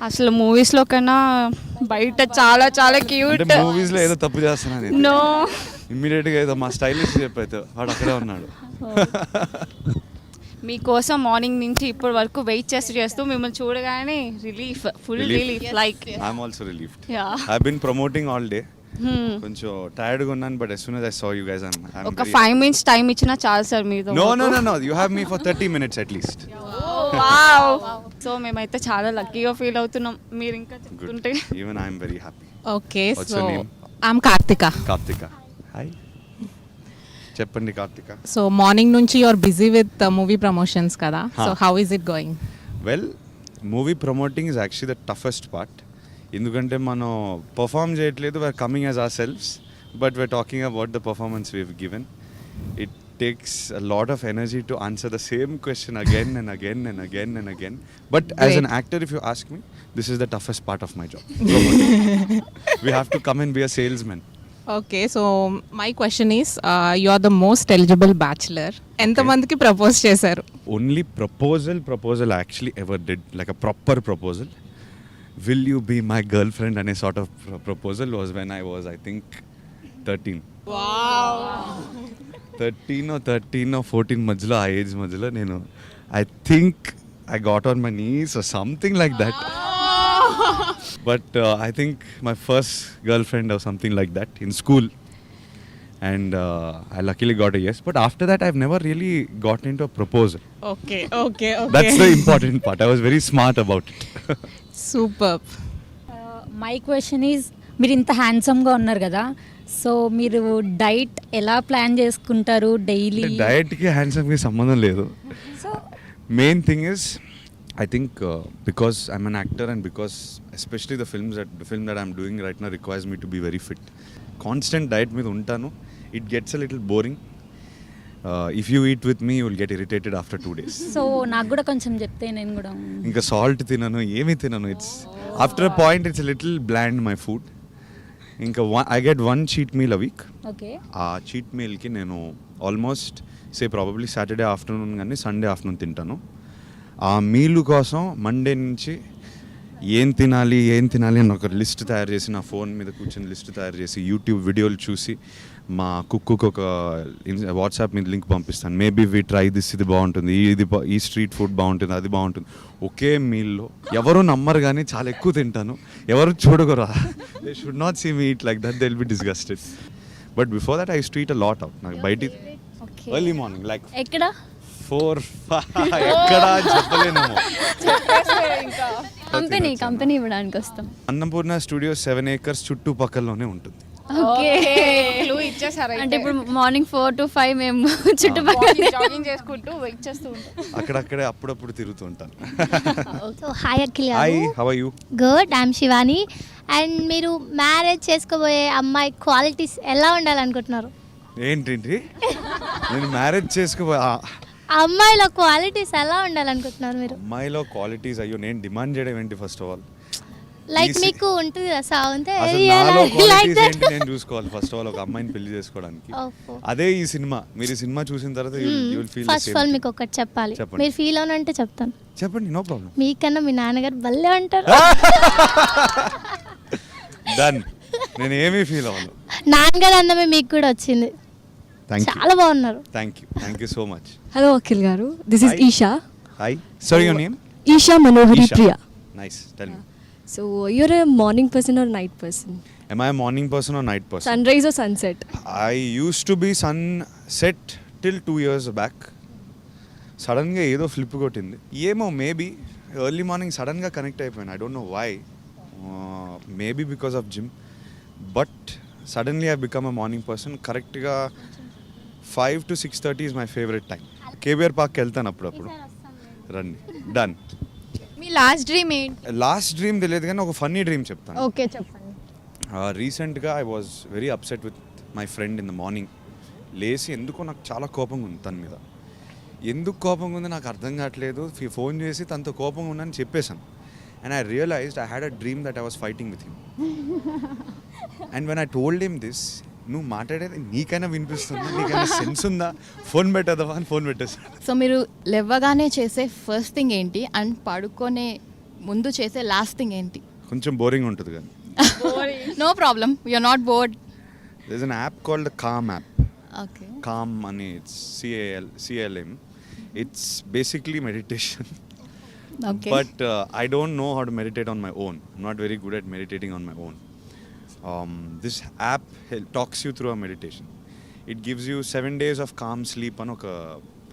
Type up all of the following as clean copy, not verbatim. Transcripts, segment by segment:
అసలు మూవీస్లో కన్నా బయట చాలా చాలా క్యూట్. అంటే మూవీస్ లో ఏదో తప్పు చేస్తున్నాను నో, ఇమ్మీడియట్ గా ఏదో మా స్టైలిష్ చెప్పైతే వాడు అక్కడే ఉన్నాడు. మీకోసం మార్నింగ్ నుంచి ఇప్పటి వరకు వెయిట్ చేస్తూ మిమ్మల్ని చూడగానే relief, full relief. Like I'm also relieved. Yeah, I been promoting all day. కొంచెం టైర్డ్ గా ఉన్నాను, but as soon as I saw you guys ఒక 5 minutes టైం ఇచ్చినా చాలు సార్ మీతో. No, you have me for 30 minutes at least. Wow, so మేమైతే చాలా లక్కీగా ఫీల్ అవుతున్నాం మీరు ఇంకా చెప్తుంటే. Even I am very happy. Okay, What's so your name? I'm Kartika. Kartika. Hi. చెప్పండి Karthika. So morning nunchi you're busy with movie promotions kada. So how is it going? Well, movie promoting is actually the toughest part. ఎందుకంటే మనం perform చేయట్లేదు, we're coming as our selves, but we're talking about the performance we have given. It takes a lot of energy to answer the same question again and again and again and again. But as an actor, if you ask me, this is the toughest part of my job. We have to come and be a salesman. Okay, so my question is you are the most eligible bachelor. Enta mandiki propose chesaru? Only proposal I actually ever did, like a proper proposal. Will you be my girlfriend? And a sort of proposal was when I was, I think, 13. Wow. 13 or 14 మధ్యలో, ఆ age మధ్యలో నేను I think I got on my knees or something like that. But I think my first girl friend or something like that in school, and I luckily got a yes. But after that I've never really gotten into a proposal. Okay. That's the important part. I was very smart about it. Superb. My question is, మీరు ఇంత హ్యాండ్సమ్గా ఉన్నారు కదా, so మీరు diet ఎలా plan చేసుకుంటారు daily? డయట్కి హ్యాండ్సమ్కి సంబంధం లేదు. So main thing is, I think because I'm an actor and because especially the film that I'm doing right now requires me to be very fit. Constant diet మీద ఉంటాను, it gets a little boring. If you eat with me, you will get irritated after 2 days. So నాకు కూడా కొంచెం చెప్తే నేను కూడా. ఇంకా salt తినను, ఏమీ తినను. It's after a point it's little bland my food. ఇంకా I get 1 cheat meal a week. Okay. ఆ చీట్ మీల్కి నేను ఆల్మోస్ట్ ప్రాబబ్లీ సాటర్డే ఆఫ్టర్నూన్ కానీ సండే ఆఫ్టర్నూన్ తింటాను. ఆ మీల్ కోసం మండే నుంచి ఏం తినాలి అని ఒక లిస్ట్ తయారు చేసి, నా ఫోన్ మీద కూర్చొని లిస్ట్ తయారు చేసి, యూట్యూబ్ వీడియోలు చూసి, మా కుక్కుకు ఒక వాట్సాప్ మీద లింక్ పంపిస్తాను. మేబీ వి ట్రై దిస్, ఇది బాగుంటుంది, ఈ స్ట్రీట్ ఫుడ్ బాగుంటుంది, అది బాగుంటుంది. ఒకే మీల్లో ఎవరు నమ్మరు కానీ చాలా ఎక్కువ తింటాను. ఎవరు చూడగరా, they should not see me eat like that, they will be disgusted. But before that I used to eat a lot out. నాకు బయట ఎర్లీ మార్నింగ్ లైక్ ఎక్కడ 4-5 ఎక్కడా చెప్పలేను. కంపెనీ ఇవ్వడానికి వస్తాం. అన్నపూర్ణ స్టూడియో 7 acres చుట్టుపక్కలలోనే ఉంటుంది. ఓకే. క్లూ ఇచ్చేసారు. అంటే ఇప్పుడు మార్నింగ్ 4 to 5 మేము చుట్టుపక్కల జాగింగ్ చేసుకుంటూ వెయిట్ చేస్తూ ఉంటాం. అక్కడక్కడే అప్పుడప్పుడు తిరుగుతూ ఉంటాను. సో హాయ్ అఖిల్ హాయ్, గారు. How are you? Good, I'm Shivani. And మీరు మ్యారేజ్ చేసుకోబోయే అమ్మాయి క్వాలిటీస్ ఎలా ఉండాలనుకుంటున్నారు? ఏంటి నేను మ్యారేజ్ చేసుకో అమ్మాయిలో క్వాలిటీస్ ఎలా ఉండాలనుకుంటున్నారు మీరు? అమ్మాయిలో క్వాలిటీస్, అయ్యో నేను డిమాండ్ చేయడం ఏంటి? ఫస్ట్ ఆఫ్ ఆల్ లైక్ మీకు ఉంటుంది కదా సాగుంటే నేను చూసుకోవాలి ఫస్ట్ ఆఫ్ ఆల్ ఒక అమ్మాయిని పెళ్లి చేసుకోవడానికి. అదే ఈ సినిమా. మీరు ఈ సినిమా చూసిన తర్వాత you will feel. First of all మీకు ఒకటి చెప్పాలి, మీరు ఫీల్ అవునంటే చెప్తాను. చెప్పండి, నో ప్రాబ్లం. మీకన్నా మీ నాన్నగారు భలే ఉంటారు. డన్. నేను ఏమీ ఫీల్ అవ్వను. నాన్నగారు అందమే మీకు కూడా వచ్చింది. చాలా బాగున్నారు. Thank you so much. Hello Akhil garu, this is Isha. Hi, sorry your name? Isha Manohari Priya. Nice, tell me. So you're a morning person or night person? Am I a morning person or night person? Sunrise or sunset? I used to be sunset till 2 years back. సడన్గా ఏదో flip కొట్టింది, ఏమో maybe early morning సడన్గా connect అయిపోయాను. I don't know why, maybe because of gym, but suddenly I become a morning person. కరెక్ట్గా 5 to 6:30 is my favourite time. KBR పార్క్కి వెళ్తాను అప్పుడప్పుడు. రండి, డన్. మీ లాస్ట్ డ్రీమ్ ఏంటి? లాస్ట్ డ్రీమ్ తెలియదు కానీ ఒక ఫన్నీ డ్రీమ్ చెప్తాను. ఓకే, చెప్పండి. రీసెంట్గా I was very upset with my friend in the morning. లేచి ఎందుకో నాకు చాలా కోపంగా ఉంది తన మీద. ఎందుకు కోపంగా ఉంది నాకు అర్థం కావట్లేదు. ఫోన్ చేసి తనతో కోపంగా ఉందని చెప్పేశాను. And I realised I had a dream that I was fighting with him. And when I told him this, నువ్వు మాట్లాడేది నీకైనా వినిపిస్తుందా, నీకైనా సెన్స్ ఉందా, ఫోన్ పెట్టేద్దావా అని ఫోన్ పెట్టేస్తాను. సో మీరు లేవగానే చేసే ఫస్ట్ థింగ్ ఏంటి అండ్ పడుకునే ముందు చేసే లాస్ట్ థింగ్ ఏంటి? కొంచెం బోరింగ్ ఉంటుంది కానీ no problem, you're not bored. there's an app called the Calm app. Okay. Calm money, it's CALM. It's basically meditation. Okay. But I don't know how to meditate on my own. I'm not very good at meditating on my own. This app talks you through a meditation. It gives you 7 days of calm sleep on a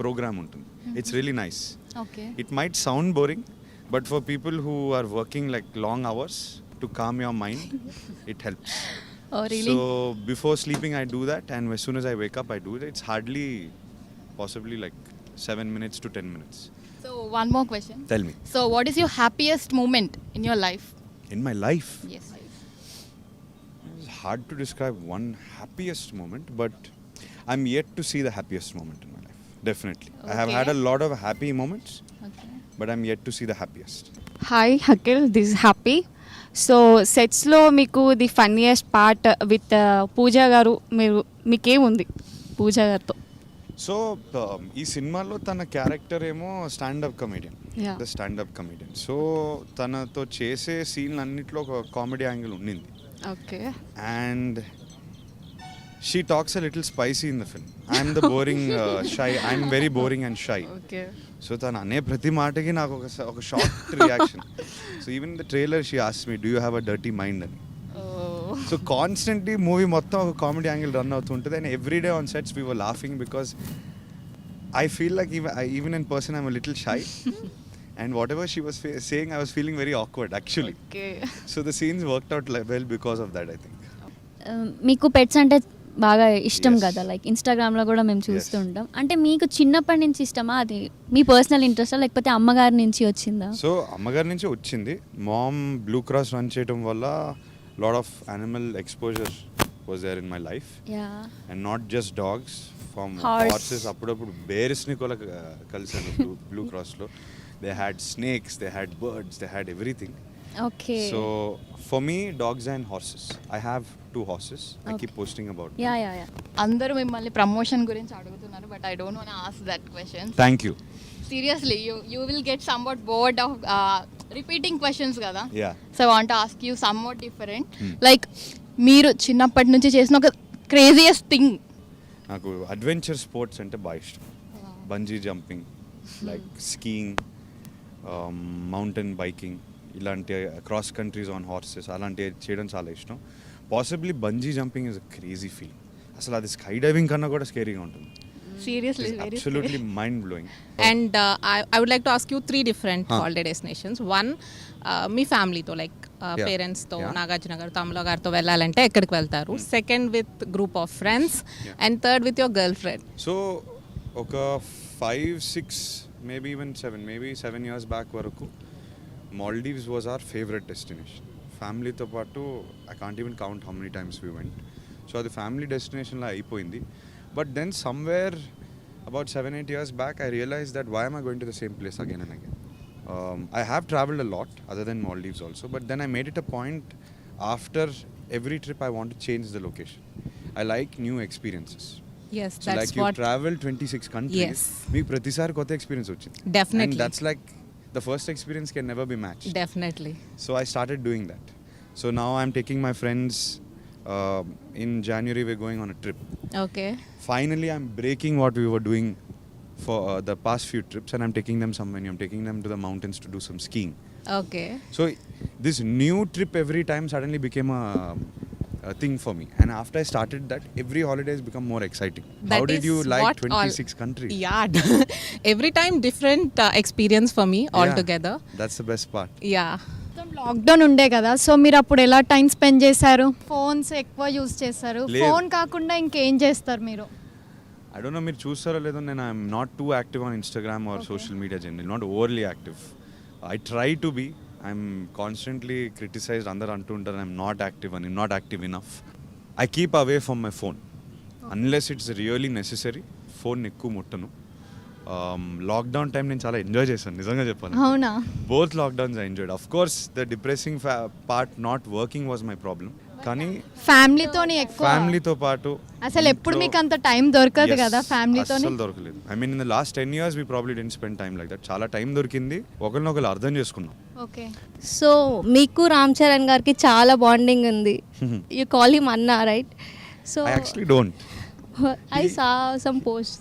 program ఉంటుంది. It's really nice. Okay. It might sound boring, but for people who are working like long hours to calm your mind, it helps. Oh, really? So before sleeping I do that, and as soon as I wake up I do it. It's hardly possibly like 7 minutes to 10 minutes. So one more question. Tell me. So what is your happiest moment in your life? In my life, Yes. it's hard to describe one happiest moment, but I'm yet to see the happiest moment in my life. Definitely. I have had a Okay. lot of happy moments, Okay. but I'm yet to see the happiest. Hi Akhil, this happy. So సెట్స్లో మీకు the funniest part with Pooja garu, మీకేముంది పూజా గారితో? So ఈ సినిమాలో తన character ఏమో stand up comedian, Yeah. The stand up comedian. So తనతో చేసే సీన్లు అన్నిట్లో ఒక కామెడీ యాంగిల్ ఉండింది. Okay. And she talks a little spicy in the film. I'm the boring shy, I'm very boring and shy. Okay. So తను అనే ప్రతి మాటకి నాకు ఒక short reaction. So even the trailer she asked me, do you have a dirty mind అని. So constantly movie మొత్తం ఒక comedy angle run అవుతుంటుంది. And every day on sets we were laughing because I feel like even in person I'm little shy. And what ever she was saying I was feeling very awkward actually. Okay. So the scenes worked out well because of that I think. మీకు pets అంటే బాగా ఇష్టం Yes. కదా, like ఇన్స్టాగ్రామ్లో కూడా మేము చూస్తూ Yes. ఉంటాం. అంటే మీకు చిన్నప్పటి నుంచి ఇష్టమా, అది మీ పర్సనల్ ఇంట్రెస్టా లేకపోతే అమ్మగారి నుంచి వచ్చిందా? సో అమ్మగారి నుంచి వచ్చింది. మామ్ బ్లూ క్రాస్ రన్ చేయడం వల్ల lot of animal exposure was there in my life. Ya. And not just dogs, from Horse. Horses. అప్పుడప్పుడు బేర్స్ని కూడా కలిసాను బ్లూ క్రాస్లో. They had snakes, they had birds, they had everything. Okay. So for me dogs and horses. I have 2 horses. I keep posting about them. Ya ya ya. అందరూ మిమ్మల్ని promotion గురించి అడుగుతున్నారు, but I don't want ask that question. Thank you. Seriously, you will get somewhat bored of repeating questions కదా. Yeah. So I want to ask you somewhat different. Like మీరు చిన్నప్పటి నుంచి చేసిన ఒక క్రేజియస్ట్ థింగ్. నాకు adventure sports అంటే బాగా ఇష్టం. Bungee jumping, like skiing, mountain biking, ఇలాంటి క్రాస్ కంట్రీస్ ఆన్ హార్సెస్ అలాంటివి చేయడం చాలా ఇష్టం. Possibly bungee jumping is a crazy feeling. అసలు అది స్కై డైవింగ్ కన్నా కూడా స్కేరీగా ఉంటుంది. Seriously, very absolutely mind blowing. And I would like to ask you 3 different holiday destinations. One, మీ ఫ్యామిలీతో లైక్ Yeah. పేరెంట్స్తో Yeah. నాగార్జున గారు, తమ్ముల గారితో వెళ్ళాలంటే ఎక్కడికి వెళ్తారు? Second with group of friends, and third with your girl friend. So ఒక 5-6 maybe even 7 years back వరకు Maldives was our favourite destination. ఫ్యామిలీతో పాటు I can't even count how many times we went. So అది family డెస్టినేషన్లో అయిపోయింది. But then somewhere about 7-8 years back I realise that why am I going to the same place again and again. I have traveled a lot other than Maldives also, but then I made it a point after every trip I want to change the location. I like new experiences. Yes, So that's like you what. travel 26 countries. Yes. మీకు ప్రతిసారి కొత్త experience వచ్చింది. Definitely. And that's like the first experience can never be matched. Definitely. So I started doing that. So now I'm taking my friends. In January we're going on a trip. Okay. Finally I'm breaking what we were doing for the past few trips, and I'm taking them somewhere new. I'm taking them to the mountains to do some skiing. Okay. So this new trip every time suddenly became a thing for me, and after I started that, every holiday has become more exciting. How That did is you like what 26 countries? Yeah. Every time different experience for me altogether. That's the best part. Yeah. Lockdown ఉండే కదా, so మీరు అప్పుడు ఎలా time spend చేశారు? Phones ఎక్కువ use చేస్తారు, లేదు. Phone కాకుండా ఇంకేం చేస్తారు మీరు? I don't know మీరు చూస్తారో లేదో, నేను I'm not too active on Instagram or social media general, not overly active. I try to be. I'm constantly criticised. అందరూ అంటూ ఉంటారు ఐఎమ్ నాట్ యాక్టివ్ అని, not active enough. I keep away from my phone unless it's really necessary. Phone ఎక్కువ ముట్టను. Lockdown time నేను చాలా enjoy చేశాను, నిజంగా చెప్పాను. అవునా? Both lockdowns I enjoyed. Of course the depressing part not working was my problem. కానీ ఫ్యామిలీతోని ఎక్కువ ఫ్యామిలీతో పాటు అసలు ఎప్పుడు మీకు అంత టైం దొరకదు కదా ఫ్యామిలీతోని. అసలు దొరకలేదు. I mean in the last 10 years we probably didn't spend time like that. చాలా టైం దొరికింది, ఒకరినొకరు అర్థం చేసుకున్నాం. ఓకే. సో మీకు రామ్ చరణ్ గారికి చాలా బాండింగ్ ఉంది. యూ కాల్ హిమ్ అన్నా, right? So I actually don't. I saw some post.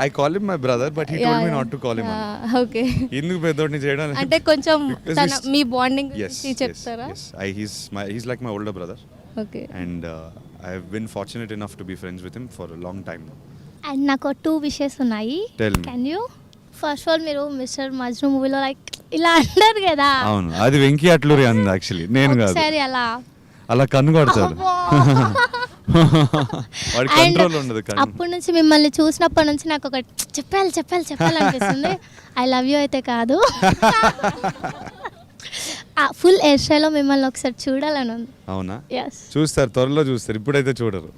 I call him my brother, but he told me not to call him Anna. Okay. ఎందుకు పెద్దోడిని చేయడం అంటే కొంచెం Because తన he's- మీ బాండింగ్ yes, గురించి చెప్తారా? yes. He's like my older brother, okay. and I've been fortunate enough to be friends with him for a long time now. And నాకు 2 wishes ఉన్నాయి. Tell me. Can you first of all మీరు mister Majnu మూవీలో like ఇలా అంటారు కదా, అవును, అది వెంకీ అట్లూరి అంది యాక్చువల్లీ, నేను కాదు. ఒకసారి అలా అలా కన్ను కొడతాడు. వాడి అండ్ కంట్రోల్ ఉండదు కన్ను. అప్పటి నుంచి మిమ్మల్ని చూసినప్పటి నుంచి నాకు ఒక చెప్పాలనిపిస్తుంది. ఐ లవ్ యూ అయితే కాదు, ఫుల్ ఎస్ఐలో మిమ్మల్ని ఒకసారి చూడాలని ఉంది. అవునా? ఎస్. చూస్తారు, త్వరలో చూస్తారు, ఇప్పుడైతే చూడరు.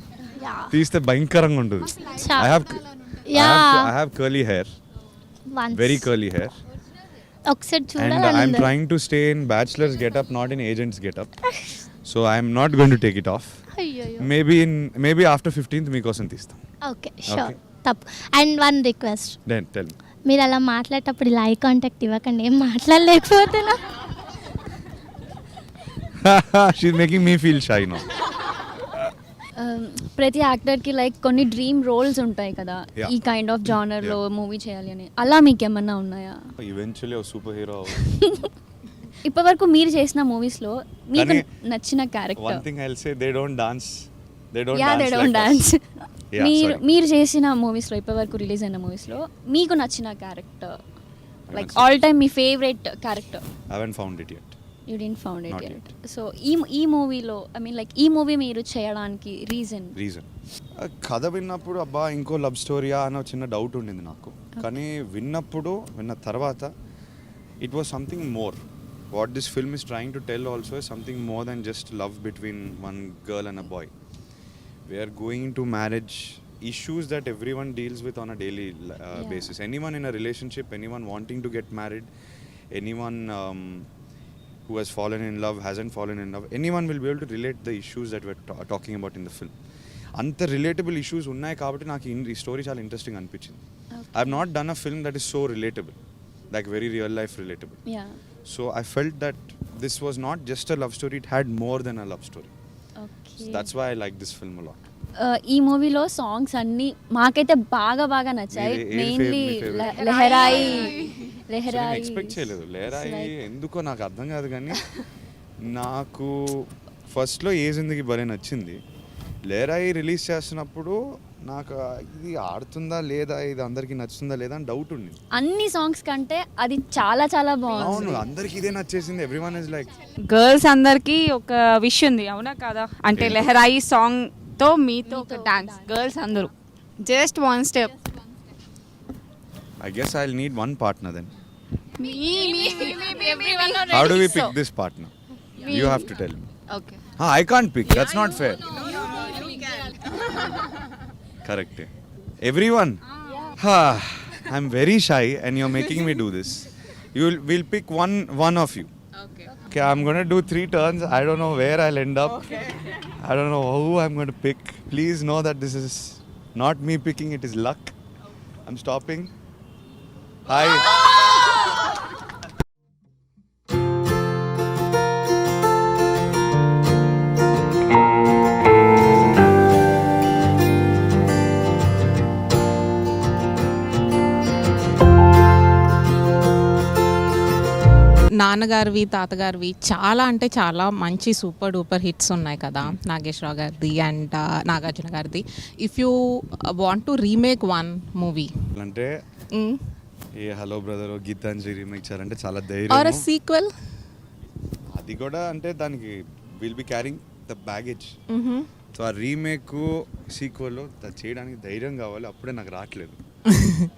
తీస్తే భయంకరంగా ఉంటుంది. I have curly hair, very curly hair, ఒకసారి and చూడాలని I'm ఉంది. trying to stay in bachelor's getup, not in agent's getup. So I'm not going to take it off. అయ్యయ్యో. Maybe after 15th మీకోసం తీస్తాం. Okay, sure. Okay. తప్పు. And 1 request, Then tell me. మీరు అలా మాట్లాడేటప్పుడు ఇలా ఐ కాంటాక్ట్ ఇవ్వకండి, ఏం మాట్లాడలేకపోతున్నా. She's making me feel shy now. ప్రతి యాక్టర్కి లైక్ కొన్ని డ్రీమ్ రోల్స్ ఉంటాయి కదా, Yeah. ఈ కైండ్ ఆఫ్ జానర్లో మూవీ చేయాలి అని. అలా మీకు ఏమన్నా ఉన్నాయా? Eventually a superhero. ఇప్పటివరకు మీరు చేసిన మూవీస్లో మీకు కానీ నచ్చిన One character? thing I'll say, they don't dance. They don't yeah, dance they don't like dance. us. Yeah, మీరు sorry. మీరు చేసిన మూవీస్లో, ఇప్పటివరకు రిలీజ్ అయిన మూవీస్లో మీకు నచ్చిన character, like haven't all time మీ favourite character? I haven't found it yet. You didn't found it Not yet. So ఈ మూవీలో, ఐ మీన్ లైక్ ఈ మూవీ మీరు చేయడానికి రీజన్? కథ విన్నప్పుడు అబ్బా ఇంకో లవ్ స్టోరీయా అన్న చిన్న డౌట్ ఉండింది నాకు. కానీ విన్న తర్వాత it was something more. What this film is trying to tell also is something more than just love between one girl and a boy. We're going to marriage issues that everyone deals with on a daily basis. Anyone in a relationship, anyone wanting to get married, anyone who has fallen in love, hasn't fallen in love, anyone will be able to relate the issues that we're talking about in the film. అంత relatable issues ఉన్నాయి కాబట్టి నాకు ఈ story చాలా interesting అనిపించింది. I have not done a film that is so relatable, like very real life relatable. Yeah. So I felt that this was not just a love story, it had more than a love story. That's why I like this film a lot. ఈ మూవీలో songs అన్నీ మాకైతే బాగా నచ్చాయి. ఏ- ఏ mainly మీ favorite? Leharaayi. Expect చేయలేదు లేరాయి, ఎందుకో నాకు అర్థం కాదు. కానీ నాకు ఫస్ట్లో ఏ జిందగీ భలే నచ్చింది. లేరాయి రిలీజ్ చేస్తున్నప్పుడు నాకు ఇది ఆడుతుందా లేదా, ఇది అందరికీ నచ్చుతుందా లేదా అని డౌట్ ఉంది. అన్ని సాంగ్స్ కంటే అది చాలా బాగుంది. అవును, అందరికి ఇదే నచ్చేసింది. ఎవ్రీవన్ ఇస్ లైక్, గర్ల్స్ అందరికి ఒక విష్ ఉంది, అవునా కాదా? అంటే లెహరాయి సాంగ్ తో మీతో ఒక డాన్స్, గర్ల్స్ అందరూ just 1 step. I guess I'll need one partner then. How do we pick this partner? You have to tell me. Okay. I can't pick. That's not fair. Correct. Everyone. I'm very shy and you're making me do this. We'll pick one of you. Okay, I'm going to do 3 turns. I don't know where I'll end up. I don't know who I'm going to pick. Please know that this is not me picking, it is luck. I'm stopping. Hi. నాన్నగారివి తాతగారివి చాలా అంటే చాలా మంచి super duper hits ఉన్నాయి కదా, నాగేశ్వరరావు గారిది and Nagarjuna గారిది. If you want to remake 1 movie అంటే ఏ hello brother Gitanjali remake చేయాలంటే చాలా ఆర్ ధైర్యం. సీక్వెల్, అది కూడా అంటే దానికి will be carrying the baggage. So ఆ రీమేక్ సీక్వెల్ చేయడానికి ధైర్యం కావాలి. అప్పుడే నాకు రావట్లేదు,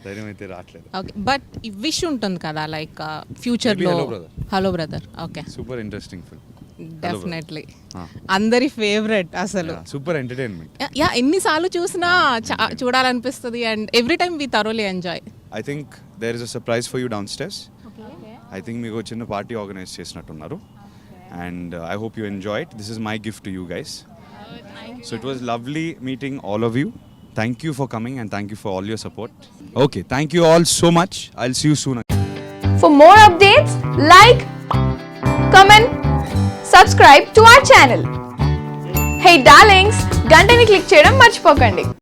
ధైర్యం అయితే రావట్లేదు. ఓకే. బట్ విష్ ఉంటుంది కదా, లైక్ ఫ్యూచర్లో Hello Brother. Hello brother. Okay, super interesting film, definitely అందరి ఫేవరెట్ అసలు. Super entertainment. యా, ఎన్నిసార్లు చూసినా చూడాలనిపిస్తుంది and every time we thoroughly enjoy. I think there is a surprise for you downstairs. I think మీకు చిన్న party organise చేసినట్టున్నారు. and I hope you enjoy it. This is my gift to you guys. So it was lovely meeting all of you. Thank you for coming and thank you for all your support. Okay, thank you all so much. I'll see you soon. For more updates, like, comment, subscribe to our channel. Hey darlings, గంటని click చేయడం మర్చిపోకండి.